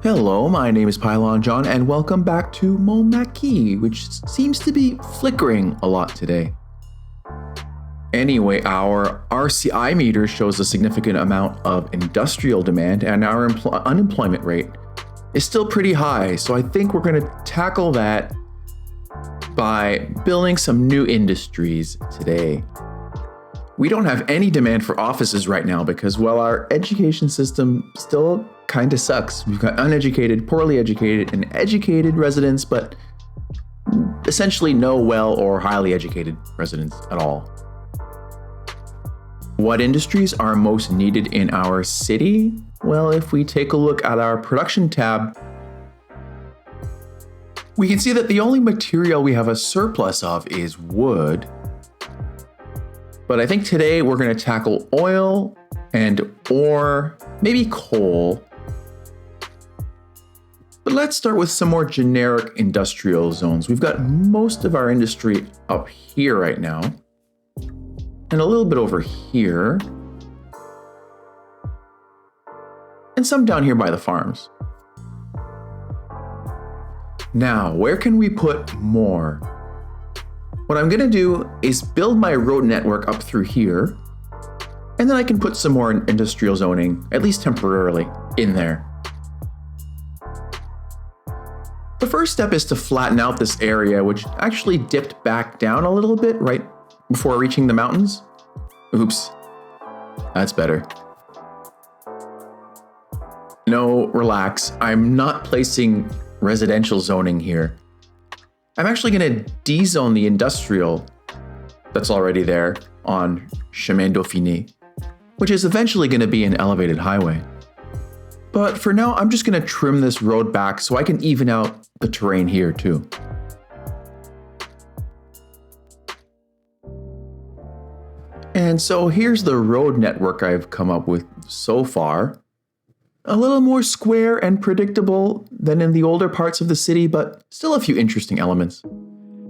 Hello, my name is Pylon John, and welcome back to Montmaquis, which seems to be flickering a lot today. Anyway, our RCI meter shows a significant amount of industrial demand, and our unemployment rate is still pretty high, so I think we're going to tackle that by building some new industries today. We don't have any demand for offices right now because, well, our education system still kind of sucks. We've got uneducated, poorly educated, and educated residents, but essentially no well or highly educated residents at all. What industries are most needed in our city? Well, if we take a look at our production tab, we can see that the only material we have a surplus of is wood. But I think today we're going to tackle oil and ore, maybe coal. But let's start with some more generic industrial zones. We've got most of our industry up here right now, and a little bit over here, and some down here by the farms. Now, where can we put more? What I'm gonna do is build my road network up through here, and then I can put some more industrial zoning, at least temporarily, in there. The first step is to flatten out this area, which actually dipped back down a little bit right before reaching the mountains. Oops, that's better. No, relax, I'm not placing residential zoning here. I'm actually going to dezone the industrial that's already there on Chemin Dauphiné, which is eventually going to be an elevated highway. But for now, I'm just going to trim this road back so I can even out the terrain here too. And so here's the road network I've come up with so far. A little more square and predictable than in the older parts of the city, but still a few interesting elements.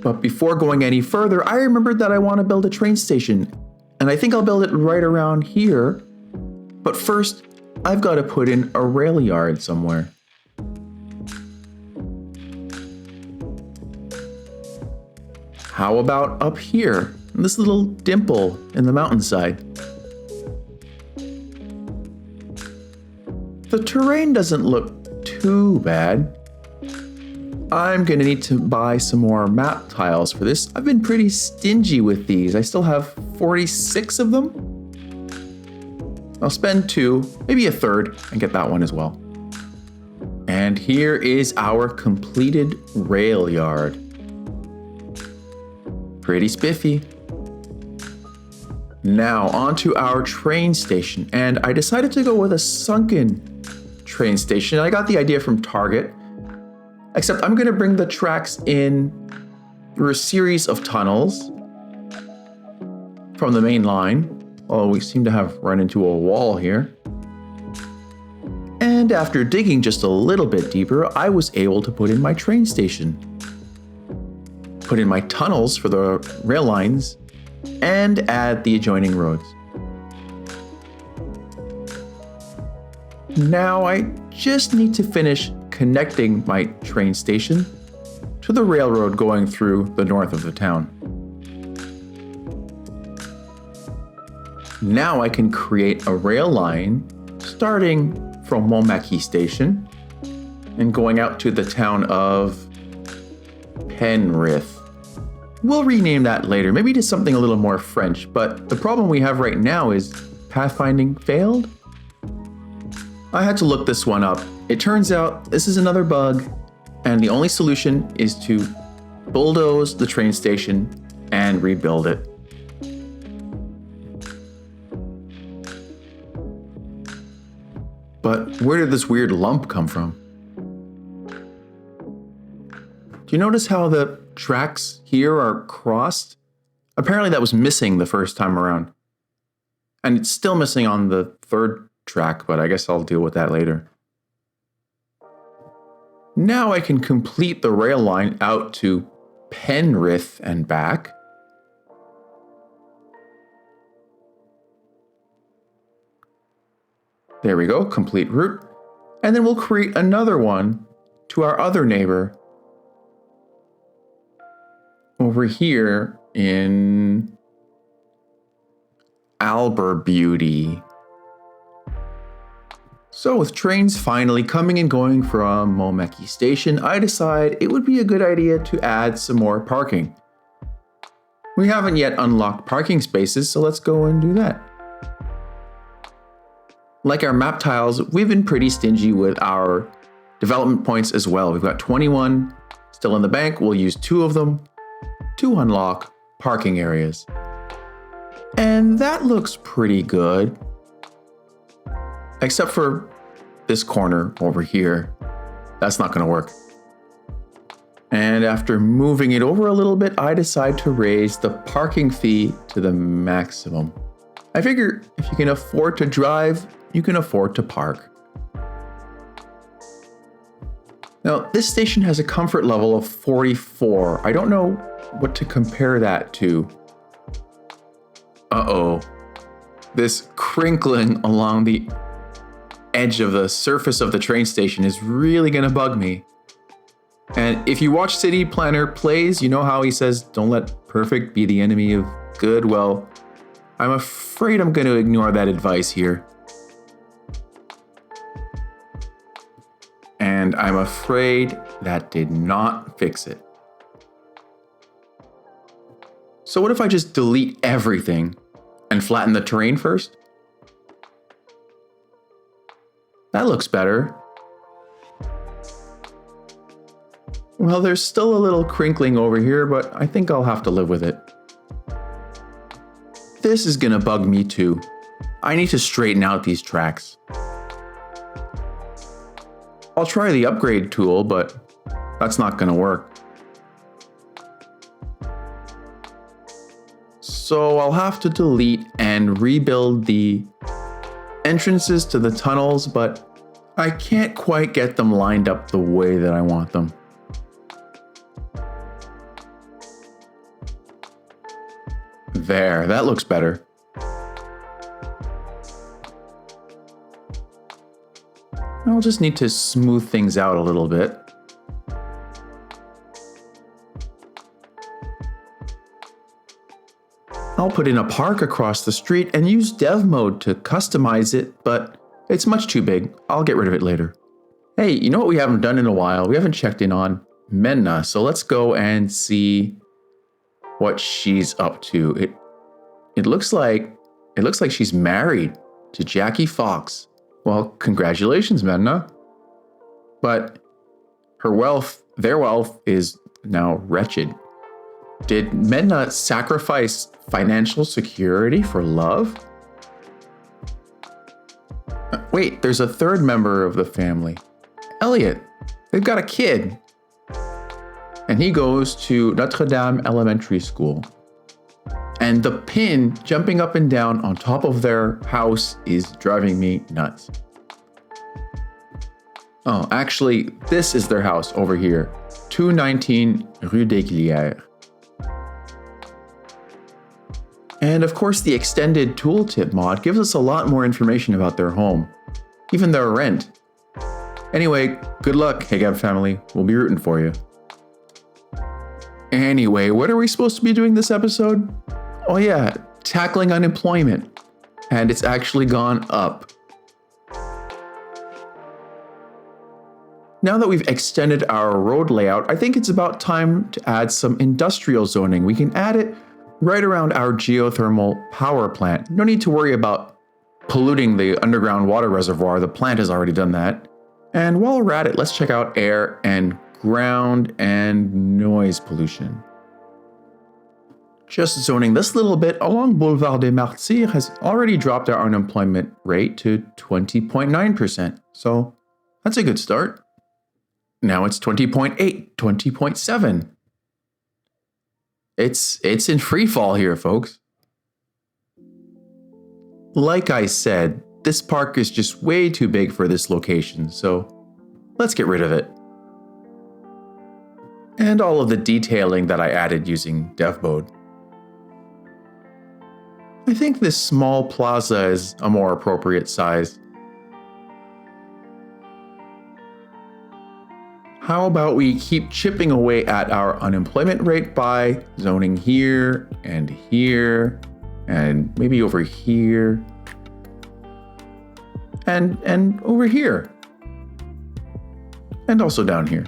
But before going any further, I remembered that I want to build a train station, and I think I'll build it right around here. But first, I've got to put in a rail yard somewhere. How about up here, in this little dimple in the mountainside? The terrain doesn't look too bad. I'm gonna need to buy some more map tiles for this. I've been pretty stingy with these. I still have 46 of them. I'll spend 2, maybe a third, and get that one as well. And here is our completed rail yard. Pretty spiffy. Now onto our train station, and I decided to go with a sunken train station. I got the idea from Target, except I'm going to bring the tracks in through a series of tunnels from the main line. Oh, we seem to have run into a wall here. And after digging just a little bit deeper, I was able to put in my train station, put in my tunnels for the rail lines, and add the adjoining roads. Now I just need to finish connecting my train station to the railroad going through the north of the town. Now I can create a rail line starting from Montmaquis station and going out to the town of Penrith. We'll rename that later, maybe to something a little more French, but the problem we have right now is pathfinding failed. I had to look this one up. It turns out this is another bug, and the only solution is to bulldoze the train station and rebuild it. But where did this weird lump come from? Do you notice how the tracks here are crossed? Apparently that was missing the first time around. And it's still missing on the third track, but I guess I'll deal with that later. Now I can complete the rail line out to Penrith and back. There we go, complete route. And then we'll create another one to our other neighbor over here in Alberbeauty. So with trains finally coming and going from Montmaquis station, I decide it would be a good idea to add some more parking. We haven't yet unlocked parking spaces, so let's go and do that. Like our map tiles, we've been pretty stingy with our development points as well. We've got 21 still in the bank. We'll use 2 of them to unlock parking areas. And that looks pretty good. Except for this corner over here. That's not going to work. And after moving it over a little bit, I decide to raise the parking fee to the maximum. I figure if you can afford to drive, you can afford to park. Now, this station has a comfort level of 44. I don't know what to compare that to. Uh-oh. This crinkling along the edge of the surface of the train station is really gonna bug me. And if you watch City Planner plays, you know how he says, don't let perfect be the enemy of good. Well, I'm afraid I'm gonna ignore that advice here. And I'm afraid that did not fix it. So what if I just delete everything and flatten the terrain first? That looks better. Well, there's still a little crinkling over here, but I think I'll have to live with it. This is gonna bug me too. I need to straighten out these tracks. I'll try the upgrade tool, but that's not gonna work. So I'll have to delete and rebuild the entrances to the tunnels, but I can't quite get them lined up the way that I want them. There, that looks better. I'll just need to smooth things out a little bit. I'll put in a park across the street and use dev mode to customize it, but it's much too big. I'll get rid of it later. Hey, you know what we haven't done in a while? We haven't checked in on Menna, so let's go and see what she's up to. It looks like she's married to Jackie Fox. Well, congratulations, Menna. But their wealth is now wretched. Did Menna sacrifice financial security for love? Wait, there's a third member of the family. Elliot. They've got a kid. And he goes to Notre Dame Elementary School. And the pin jumping up and down on top of their house is driving me nuts. Oh, actually, this is their house over here. 219 Rue des Glières. And of course, the extended tooltip mod gives us a lot more information about their home, even their rent. Anyway, good luck, Hegab family. We'll be rooting for you. Anyway, what are we supposed to be doing this episode? Oh yeah, tackling unemployment. And it's actually gone up. Now that we've extended our road layout, I think it's about time to add some industrial zoning. We can add it right around our geothermal power plant. No need to worry about polluting the underground water reservoir. The plant has already done that. And while we're at it, let's check out air and ground and noise pollution. Just zoning this little bit along Boulevard des Martyrs has already dropped our unemployment rate to 20.9%. So that's a good start. Now it's 20.8, 20.7. It's in free fall here, folks. Like I said, this park is just way too big for this location, so let's get rid of it. And all of the detailing that I added using dev mode. I think this small plaza is a more appropriate size. How about we keep chipping away at our unemployment rate by zoning here, and maybe over here, and over here, and also down here.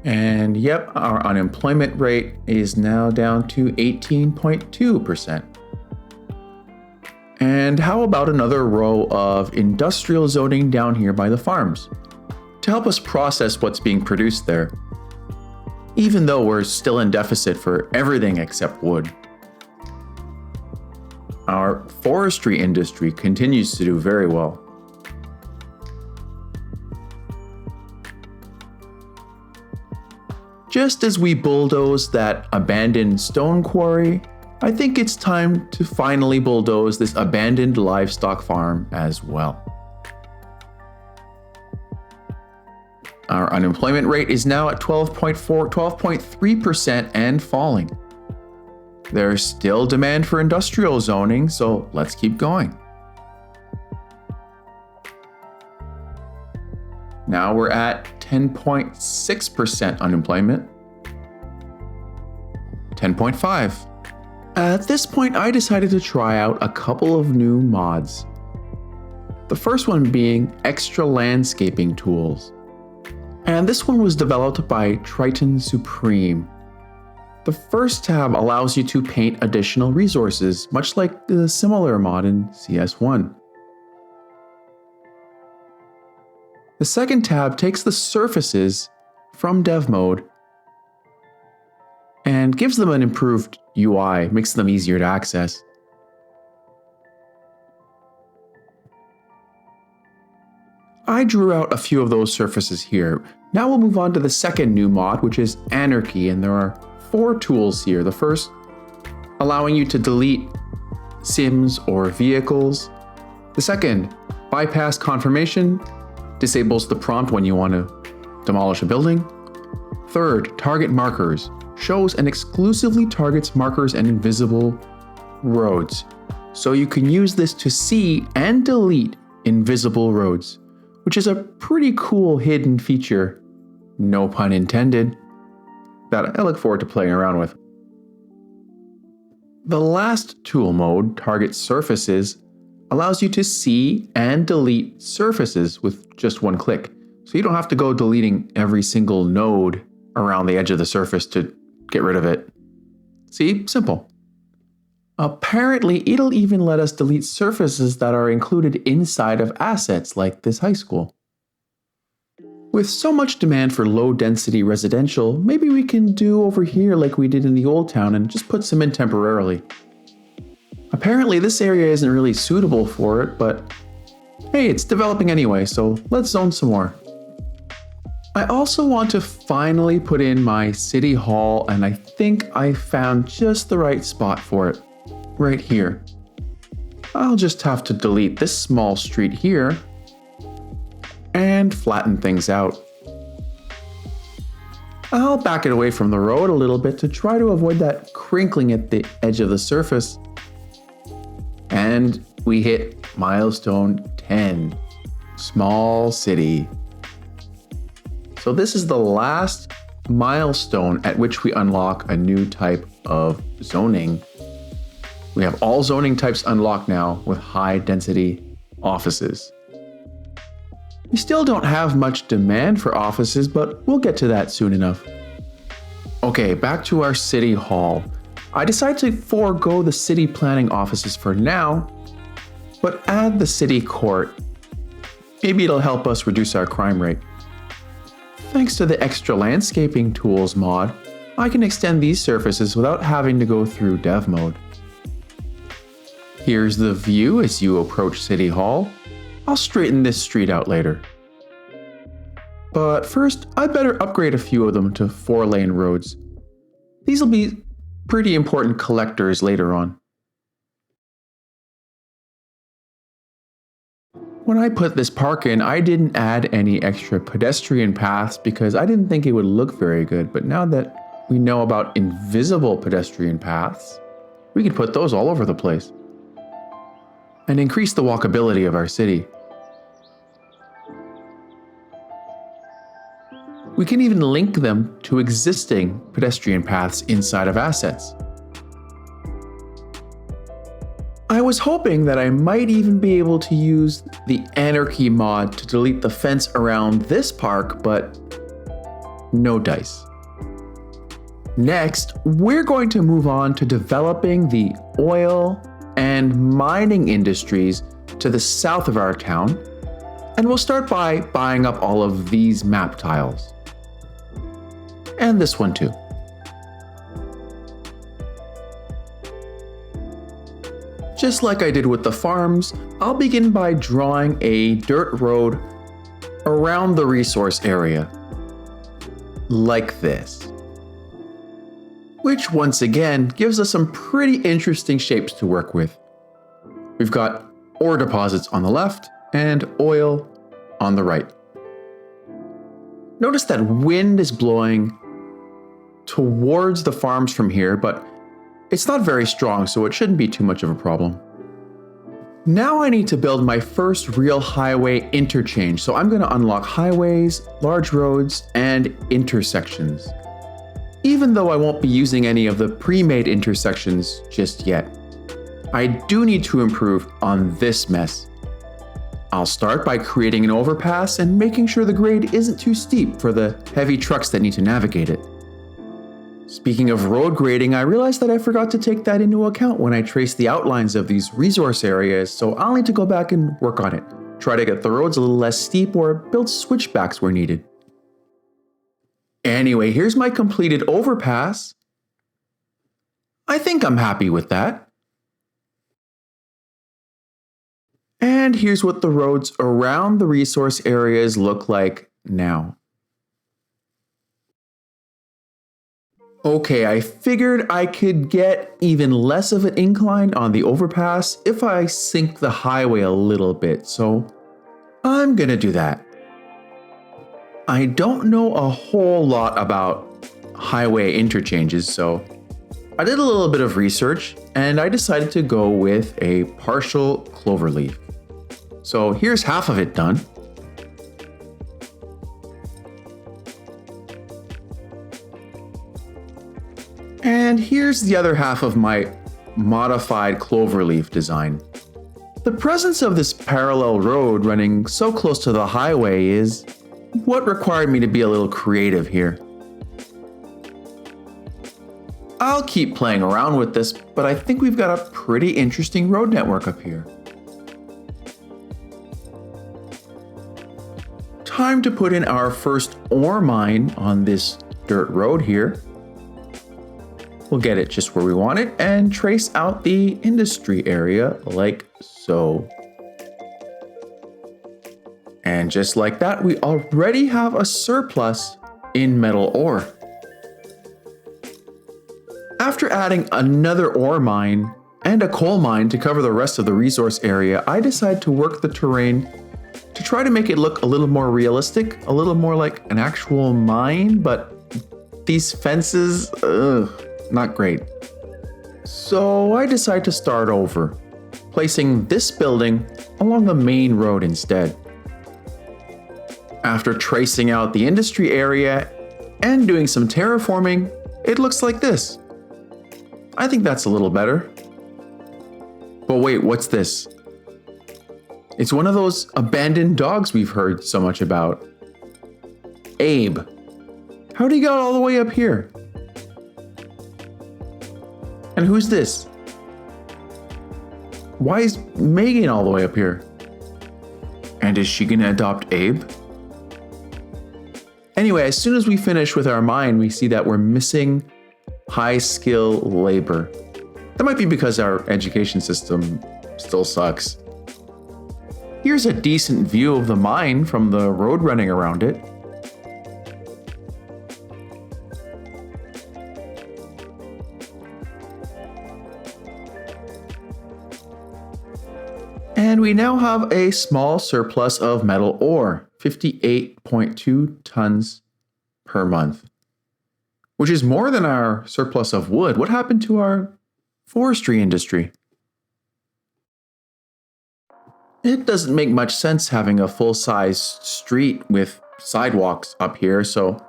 And yep, our unemployment rate is now down to 18.2%. And how about another row of industrial zoning down here by the farms to help us process what's being produced there, even though we're still in deficit for everything except wood. Our forestry industry continues to do very well. Just as we bulldoze that abandoned stone quarry, I think it's time to finally bulldoze this abandoned livestock farm as well. Our unemployment rate is now at 12.3% and falling. There's still demand for industrial zoning, so let's keep going. Now we're at 10.6% unemployment. 10.5. At this point, I decided to try out a couple of new mods. The first one being extra landscaping tools. And this one was developed by TritonSupreme. The first tab allows you to paint additional resources, much like the similar mod in CS1. The second tab takes the surfaces from dev mode and gives them an improved UI, makes them easier to access. I drew out a few of those surfaces here. Now we'll move on to the second new mod, which is Anarchy, and there are 4 tools here. The first, allowing you to delete sims or vehicles. The second, bypass confirmation, disables the prompt when you want to demolish a building. Third, target markers, shows and exclusively targets markers and invisible roads. So you can use this to see and delete invisible roads, which is a pretty cool hidden feature, no pun intended, that I look forward to playing around with. The last tool mode, target surfaces, allows you to see and delete surfaces with just one click. So you don't have to go deleting every single node around the edge of the surface to get rid of it. See, simple. Apparently, it'll even let us delete surfaces that are included inside of assets like this high school. With so much demand for low-density residential, maybe we can do over here like we did in the old town and just put some in temporarily. Apparently, this area isn't really suitable for it, but hey, it's developing anyway, so let's zone some more. I also want to finally put in my city hall, and I think I found just the right spot for it. Right here. I'll just have to delete this small street here and flatten things out. I'll back it away from the road a little bit to try to avoid that crinkling at the edge of the surface. And we hit milestone 10, small city. So this is the last milestone at which we unlock a new type of zoning. We have all zoning types unlocked now with high density offices. We still don't have much demand for offices, but we'll get to that soon enough. Okay, back to our city hall. I decided to forego the city planning offices for now, but add the city court. Maybe it'll help us reduce our crime rate. Thanks to the extra landscaping tools mod, I can extend these surfaces without having to go through dev mode. Here's the view as you approach City Hall. I'll straighten this street out later. But first, I'd better upgrade a few of them to 4-lane roads. These will be pretty important collectors later on. When I put this park in, I didn't add any extra pedestrian paths because I didn't think it would look very good, but now that we know about invisible pedestrian paths, we can put those all over the place and increase the walkability of our city. We can even link them to existing pedestrian paths inside of assets. I was hoping that I might even be able to use the Anarchy mod to delete the fence around this park, but no dice. Next, we're going to move on to developing the oil and mining industries to the south of our town, and we'll start by buying up all of these map tiles. And this one too. Just like I did with the farms, I'll begin by drawing a dirt road around the resource area, like this. Which once again gives us some pretty interesting shapes to work with. We've got ore deposits on the left and oil on the right. Notice that wind is blowing towards the farms from here, but it's not very strong, so it shouldn't be too much of a problem. Now I need to build my first real highway interchange, so I'm going to unlock highways, large roads, and intersections. Even though I won't be using any of the pre-made intersections just yet. I do need to improve on this mess. I'll start by creating an overpass and making sure the grade isn't too steep for the heavy trucks that need to navigate it. Speaking of road grading, I realized that I forgot to take that into account when I traced the outlines of these resource areas, so I'll need to go back and work on it. Try to get the roads a little less steep or build switchbacks where needed. Anyway, here's my completed overpass. I think I'm happy with that. And here's what the roads around the resource areas look like now. Okay, I figured I could get even less of an incline on the overpass if I sink the highway a little bit, so I'm gonna do that. I don't know a whole lot about highway interchanges, so I did a little bit of research and I decided to go with a partial cloverleaf. So here's half of it done. And here's the other half of my modified cloverleaf design. The presence of this parallel road running so close to the highway is what required me to be a little creative here. I'll keep playing around with this, but I think we've got a pretty interesting road network up here. Time to put in our first ore mine on this dirt road here. We'll get it just where we want it and trace out the industry area like so. And just like that, we already have a surplus in metal ore. After adding another ore mine and a coal mine to cover the rest of the resource area, I decided to work the terrain to try to make it look a little more realistic, a little more like an actual mine, but these fences, not great. So I decided to start over, placing this building along the main road instead. After tracing out the industry area and doing some terraforming, it looks like this. I think that's a little better. But wait, what's this? It's one of those abandoned dogs we've heard so much about. Abe. How'd he get all the way up here? And who's this? Why is Megan all the way up here? And is she gonna adopt Abe? Anyway, as soon as we finish with our mine, we see that we're missing high skill labor. That might be because our education system still sucks. Here's a decent view of the mine from the road running around it. And we now have a small surplus of metal ore, 58.2 tons per month, which is more than our surplus of wood. What happened to our forestry industry? It doesn't make much sense having a full-size street with sidewalks up here, so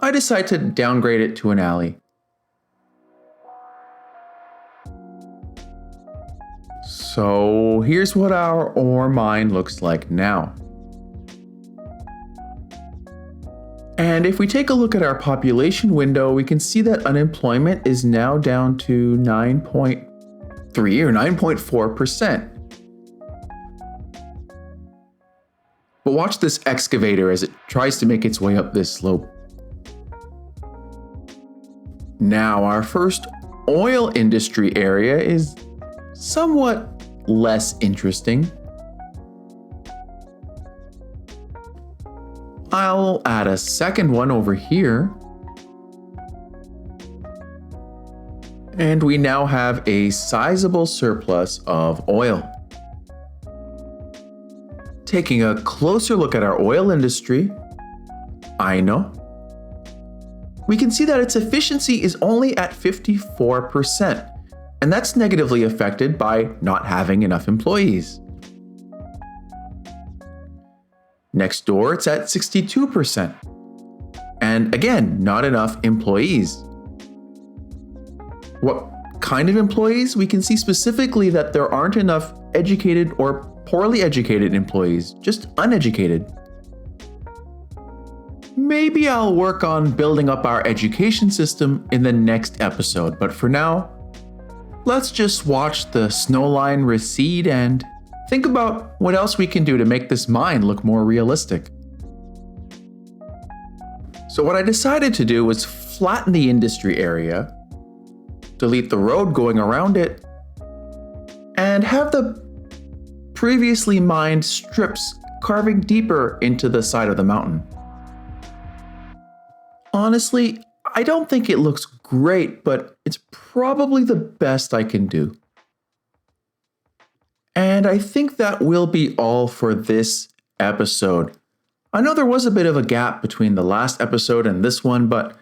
I decide to downgrade it to an alley. So here's what our ore mine looks like now. And if we take a look at our population window, we can see that unemployment is now down to 9.3 or 9.4%. But watch this excavator as it tries to make its way up this slope. Now, our first oil industry area is somewhat less interesting. I'll add a second one over here. And we now have a sizable surplus of oil. Taking a closer look at our oil industry, I know. We can see that its efficiency is only at 54%, and that's negatively affected by not having enough employees. Next door, it's at 62%. And again, not enough employees. What kind of employees? We can see specifically that there aren't enough educated or poorly educated employees, just uneducated. Maybe I'll work on building up our education system in the next episode, but for now, let's just watch the snow line recede and think about what else we can do to make this mine look more realistic. So what I decided to do was flatten the industry area, delete the road going around it, and have the previously mined strips carving deeper into the side of the mountain. Honestly, I don't think it looks great, but it's probably the best I can do. And I think that will be all for this episode. I know there was a bit of a gap between the last episode and this one, but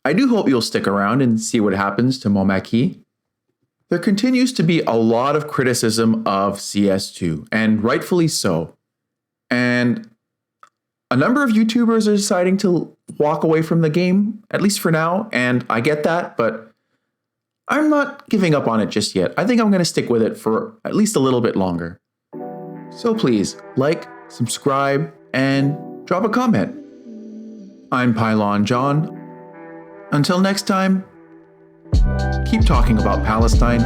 I do hope you'll stick around and see what happens to Montmaquis. There continues to be a lot of criticism of CS2, and rightfully so. And a number of YouTubers are deciding to walk away from the game, at least for now, and I get that, but I'm not giving up on it just yet. I think I'm going to stick with it for at least a little bit longer. So please, like, subscribe, and drop a comment. I'm Pylon John. Until next time, keep talking about Palestine.